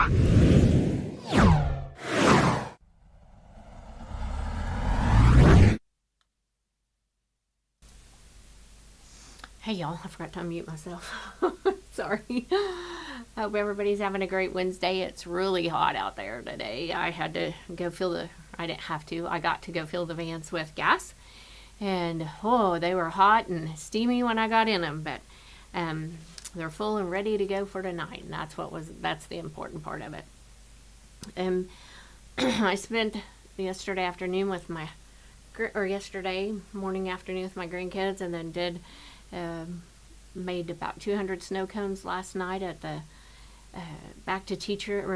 Hey y'all, I forgot to unmute myself. Sorry. I hope everybody's having a great Wednesday. It's really hot out there today. I got to go fill the vans with gas. And they were hot and steamy when I got in them, but they're full and ready to go for tonight. And that's the important part of it. I spent yesterday morning, afternoon with my grandkids, and then made about 200 snow cones last night at the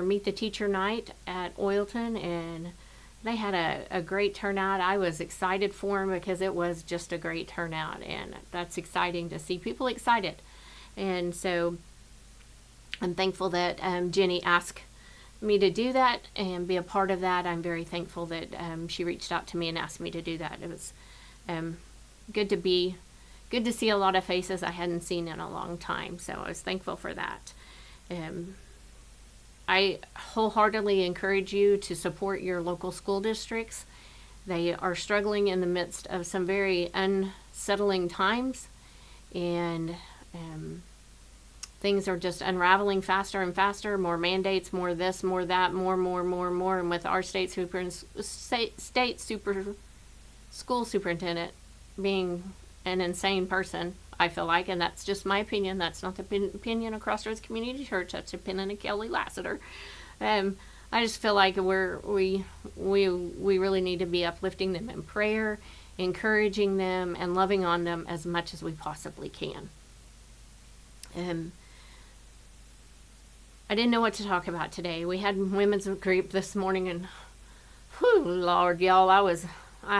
meet the teacher night at Oilton, and they had a great turnout. I was excited for them because it was just a great turnout, and that's exciting to see people excited. And so I'm thankful that Jenny asked me to do that and be a part of that. I'm very thankful that she reached out to me and asked me to do that. It was good to see a lot of faces I hadn't seen in a long time, so I was thankful for that. I wholeheartedly encourage you to support your local school districts. They are struggling in the midst of some very unsettling times, and things are just unraveling faster and faster. More mandates, more this, more that, more. And with our school superintendent being an insane person, I feel like, and that's just my opinion. That's not the opinion of Crossroads Community Church. That's the opinion of Kelly Lassiter. I just feel like we really need to be uplifting them in prayer, encouraging them, and loving on them as much as we possibly can. I didn't know what to talk about today. We had women's group this morning, and whew, Lord, y'all, I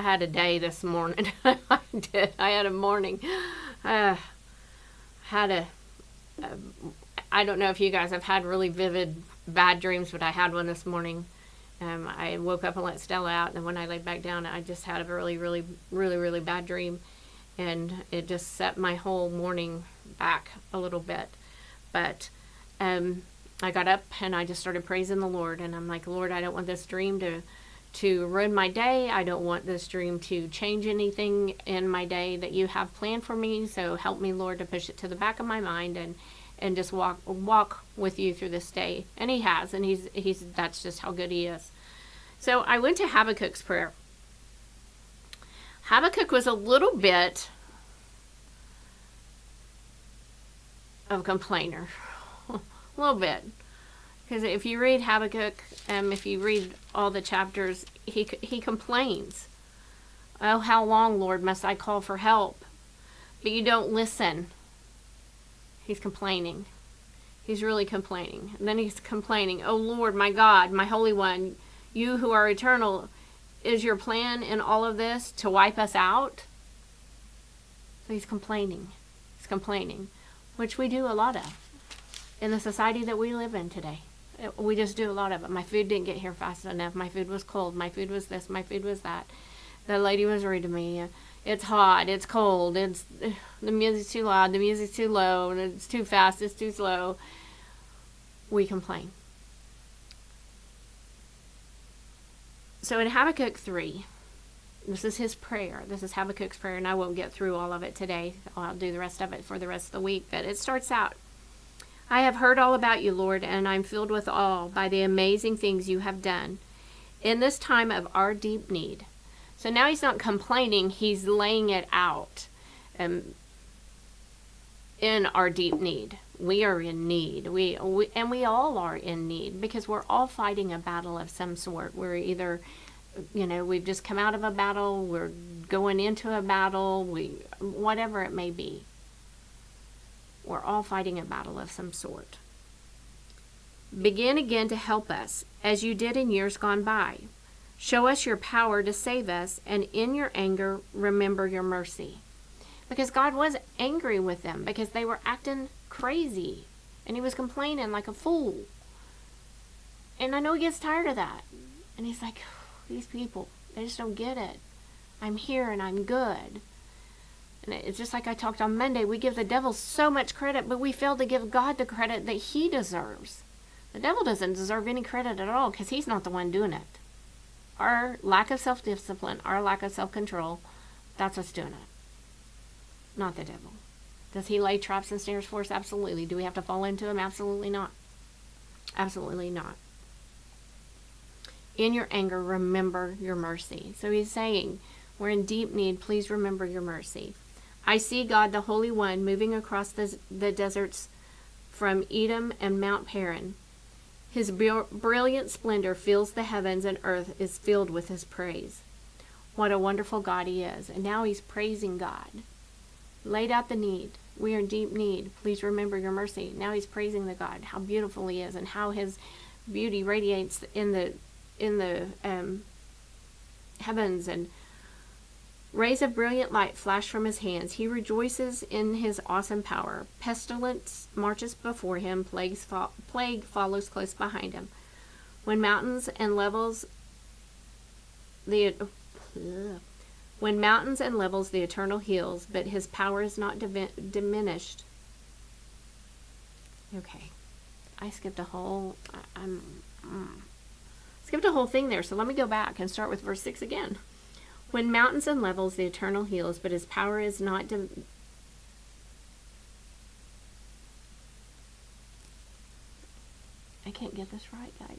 had a day this morning. I did. I had a morning. I don't know if you guys have had really vivid bad dreams, but I had one this morning. I woke up and let Stella out, and then when I laid back down, I just had a really bad dream, and it just set my whole morning back a little bit. But I got up and I just started praising the Lord, and I'm like, Lord, I don't want this dream to ruin my day. I don't want this dream to change anything in my day that you have planned for me. So help me, Lord, to push it to the back of my mind and just walk with you through this day. And he has, and he's that's just how good he is. So I went to Habakkuk's prayer. Habakkuk was a little bit of a complainer. A little bit. Because if you read Habakkuk, if you read all the chapters, he complains. Oh, how long, Lord, must I call for help? But you don't listen. He's complaining. He's really complaining. And then he's complaining, oh, Lord, my God, my Holy One, you who are eternal, is your plan in all of this to wipe us out? So he's complaining. He's complaining, which we do a lot of in the society that we live in today. We just do a lot of it. My food didn't get here fast enough. My food was cold. My food was this. My food was that. The lady was rude to me. It's hot. It's cold. The music's too loud. The music's too low. It's too fast. It's too slow. We complain. So in Habakkuk 3, this is his prayer. This is Habakkuk's prayer, and I won't get through all of it today. I'll do the rest of it for the rest of the week. But it starts out, I have heard all about you, Lord, and I'm filled with awe by the amazing things you have done in this time of our deep need. So now he's not complaining, he's laying it out in our deep need. We are in need. We all are in need, because we're all fighting a battle of some sort. We're either, we've just come out of a battle, we're going into a battle, whatever it may be. We're all fighting a battle of some sort. Begin again to help us, as you did in years gone by. Show us your power to save us, and in your anger, remember your mercy. Because God was angry with them, because they were acting crazy, and he was complaining like a fool. And I know he gets tired of that. And he's like, these people, they just don't get it. I'm here and I'm good. And it's just like I talked on Monday, we give the devil so much credit, but we fail to give God the credit that he deserves. The devil doesn't deserve any credit at all because he's not the one doing it. Our lack of self-discipline, our lack of self-control, that's what's doing it. Not the devil. Does he lay traps and snares for us? Absolutely. Do we have to fall into him? Absolutely not. Absolutely not. In your anger, remember your mercy. So he's saying, we're in deep need. Please remember your mercy. I see God, the Holy One, moving across the deserts from Edom and Mount Paran. His brilliant splendor fills the heavens, and earth is filled with his praise. What a wonderful God he is. And now he's praising God. Laid out the need. We are in deep need. Please remember your mercy. Now he's praising the God, how beautiful he is, and how his beauty radiates in the heavens, and rays of brilliant light flash from his hands. He rejoices in his awesome power. Pestilence marches before him. Plague follows close behind him. When mountains and levels the eternal heals, but his power is not diminished. Okay, I skipped a whole. Skipped a whole thing there. So let me go back and start with verse 6 again. When mountains and levels the eternal heals, but his power is not I can't get this right, guys.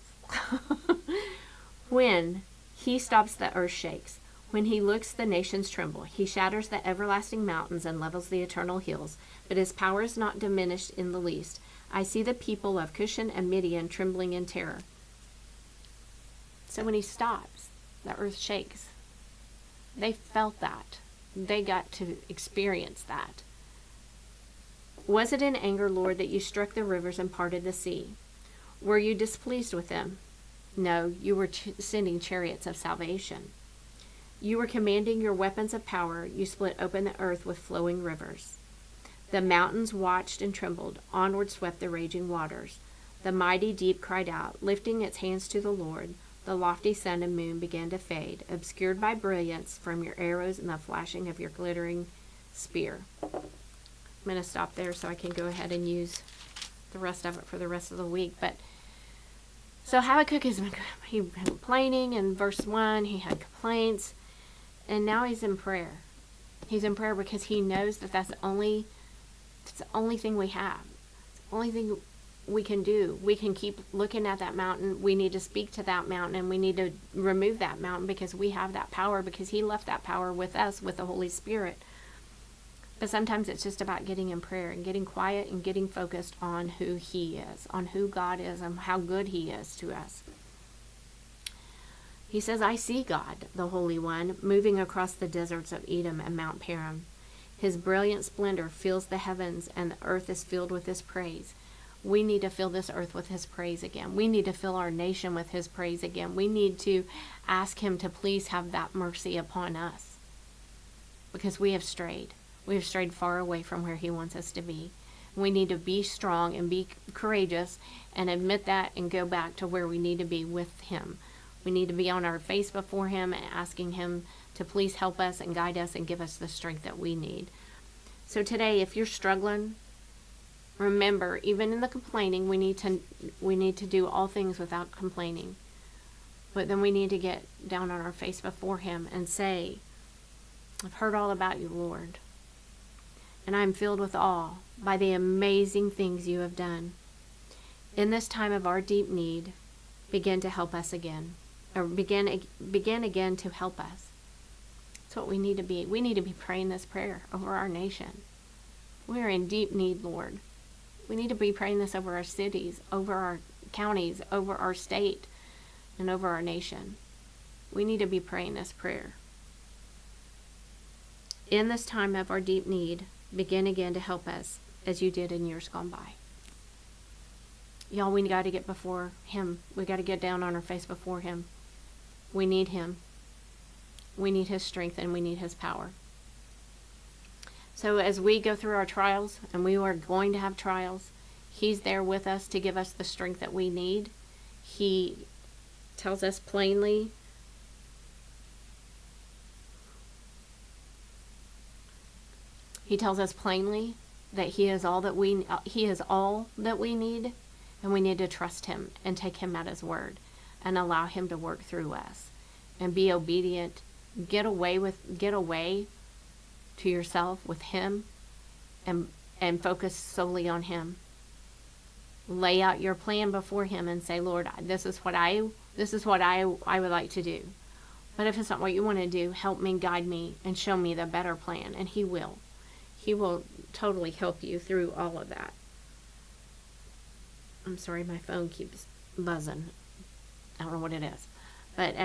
When he stops, the earth shakes. When he looks, the nations tremble. He shatters the everlasting mountains and levels the eternal hills, but his power is not diminished in the least. I see the people of Cushan and Midian trembling in terror. So when he stops, the earth shakes. They felt that. They got to experience that. Was it in anger, Lord, that you struck the rivers and parted the sea? Were you displeased with them? No, you were sending chariots of salvation. You were commanding your weapons of power. You split open the earth with flowing rivers. The mountains watched and trembled. Onward swept the raging waters. The mighty deep cried out, lifting its hands to the Lord. The lofty sun and moon began to fade, obscured by brilliance from your arrows and the flashing of your glittering spear. I'm going to stop there so I can go ahead and use the rest of it for the rest of the week. But so Habakkuk he was complaining in verse 1. He had complaints, and now he's in prayer. He's in prayer because he knows that that's the only thing we have. It's the only thing we can do. We can keep looking at that mountain. We need to speak to that mountain, and we need to remove that mountain because we have that power, because he left that power with us, with the Holy Spirit. But sometimes it's just about getting in prayer and getting quiet and getting focused on who he is, on who God is, and how good he is to us. He says, I see God, the Holy One, moving across the deserts of Edom and Mount Paran. His brilliant splendor fills the heavens, and the earth is filled with his praise. We need to fill this earth with his praise again. We need to fill our nation with his praise again. We need to ask him to please have that mercy upon us, because we have strayed. We have strayed far away from where he wants us to be. We need to be strong and be courageous and admit that and go back to where we need to be with him. We need to be on our face before him and asking him to please help us and guide us and give us the strength that we need. So today, if you're struggling, remember, even in the complaining, we need to do all things without complaining. But then we need to get down on our face before him and say, I've heard all about you, Lord, and I'm filled with awe by the amazing things you have done. In this time of our deep need, begin to help us again, or begin again to help us. That's what we need to be. We need to be praying this prayer over our nation. We are in deep need, Lord. We need to be praying this over our cities, over our counties, over our state, and over our nation. We need to be praying this prayer. In this time of our deep need, begin again to help us as you did in years gone by. Y'all, we got to get before him. We got to get down on our face before him. We need him. We need his strength, and we need his power. So as we go through our trials, and we are going to have trials, he's there with us to give us the strength that we need. He tells us plainly that he is all that we need, And we need to trust him and take him at his word and allow him to work through us and be obedient. Get away to yourself with him and focus solely on him. Lay out your plan before him and say, Lord, this is what I would like to do. But if it's not what you want to do, help me, guide me, and show me the better plan. And he will. He will totally help you through all of that. I'm sorry, my phone keeps buzzing. I don't know what it is. But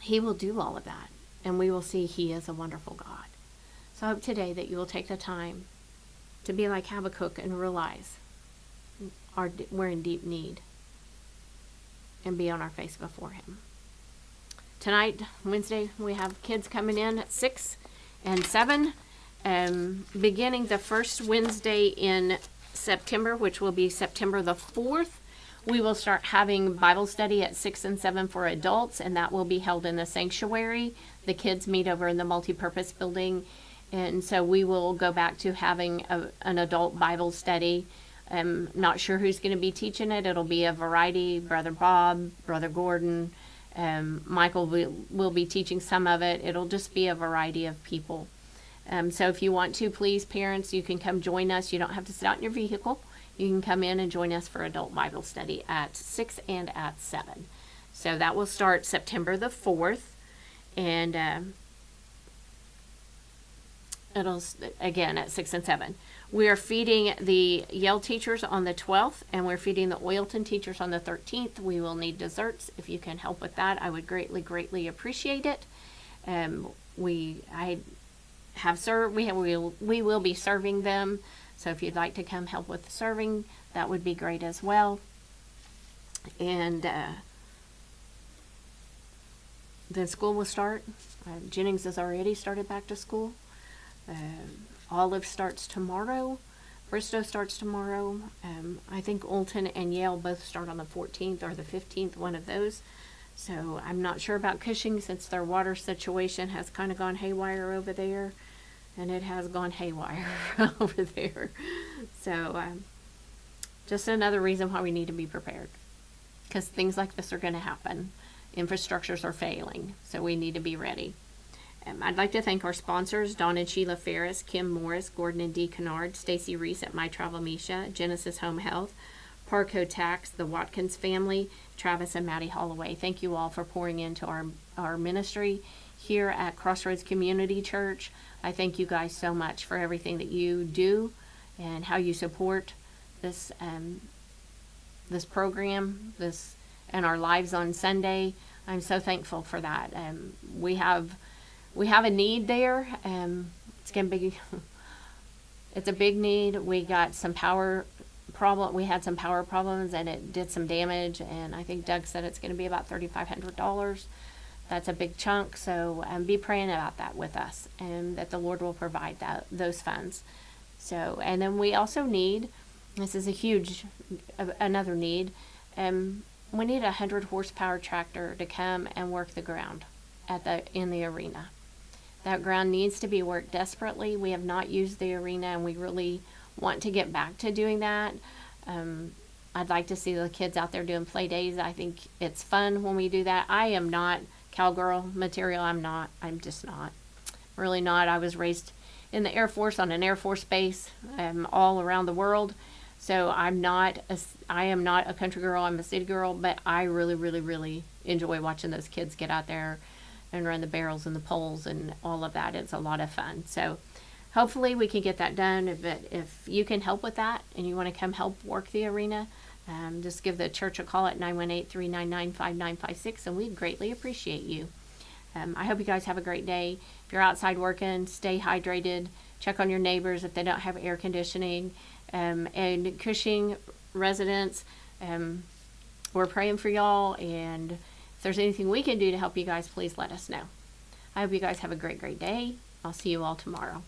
he will do all of that. And we will see he is a wonderful God. So I hope today that you will take the time to be like Habakkuk and realize we're in deep need and be on our face before him. Tonight, Wednesday, we have kids coming in at 6 and 7, beginning the first Wednesday in September, which will be September the 4th. We will start having Bible study at 6 and 7 for adults, and that will be held in the sanctuary. The kids meet over in the multipurpose building, and so we will go back to having an adult Bible study. I'm not sure who's going to be teaching it. It'll be a variety. Brother Bob, Brother Gordon, Michael will be teaching some of it. It'll just be a variety of people. So if you want to, please, parents, you can come join us. You don't have to sit out in your vehicle. You can come in and join us for adult Bible study at 6 and at 7. So that will start September the 4th. And it'll, again, at 6 and 7. We are feeding the Yale teachers on the 12th, and we're feeding the Oilton teachers on the 13th. We will need desserts. If you can help with that, I would greatly, greatly appreciate it. We will be serving them. So if you'd like to come help with the serving, that would be great as well. And then school will start. Jennings has already started back to school. Olive starts tomorrow. Bristow starts tomorrow. I think Oilton and Yale both start on the 14th or the 15th, one of those. So I'm not sure about Cushing since their water situation has kind of gone haywire over there. And it has gone haywire over there. So just another reason why we need to be prepared. Because things like this are going to happen. Infrastructures are failing. So we need to be ready. I'd like to thank our sponsors, Dawn and Sheila Ferris, Kim Morris, Gordon and Dee Kennard, Stacy Reese at My Travel Misha, Genesis Home Health, Parco Tax, the Watkins family, Travis and Maddie Holloway. Thank you all for pouring into our ministry here at Crossroads Community Church. I thank you guys so much for everything that you do and how you support this this program, and our lives on Sunday. I'm so thankful for that. We have a need there. It's a big need. We got some power problem. We had some power problems, and it did some damage. And I think Doug said it's going to be about $3,500. That's a big chunk, so be praying about that with us, and that the Lord will provide those funds. So, and then we also need, this is another need, we need a 100 horsepower tractor to come and work the ground in the arena. That ground needs to be worked desperately. We have not used the arena, and we really want to get back to doing that. I'd like to see the kids out there doing play days. I think it's fun when we do that. I am not cowgirl material. I'm just not. Really not. I was raised in the Air Force on an Air Force base all around the world. So I am not a country girl. I'm a city girl, but I really, really, really enjoy watching those kids get out there and run the barrels and the poles and all of that. It's a lot of fun. So hopefully we can get that done. If you can help with that and you want to come help work the arena, just give the church a call at 918-399-5956, and we'd greatly appreciate you. I hope you guys have a great day. If you're outside working, stay hydrated. Check on your neighbors if they don't have air conditioning. And Cushing residents, we're praying for y'all, and if there's anything we can do to help you guys, please let us know. I hope you guys have a great, great day. I'll see you all tomorrow.